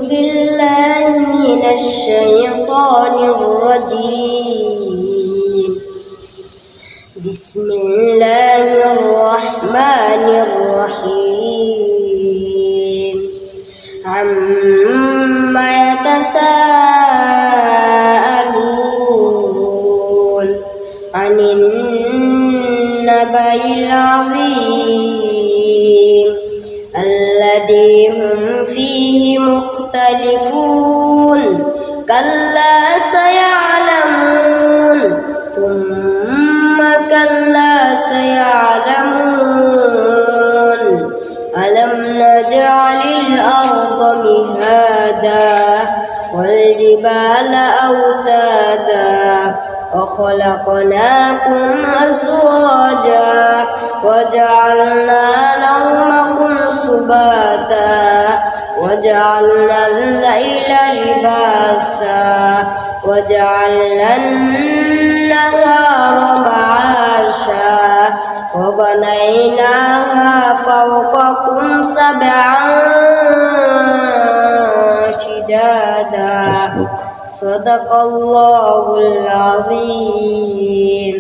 بالله من الشيطان الرجيم بسم الله الرحمن الرحيم عما يتساءلون عن النبأ العظيم الذي هم فيه مختلفون كلا سيعلمون ثم كلا سيعلمون ألم نجعل الأرض مهادا والجبال أوتادا وخلقناكم أزواجا وجعلنا نومكم سباتا وجعلنا الليل لباسا وجعلنا النهار معاشا وبنيناها فوقكم سبعا شدادا صدق الله العظيم.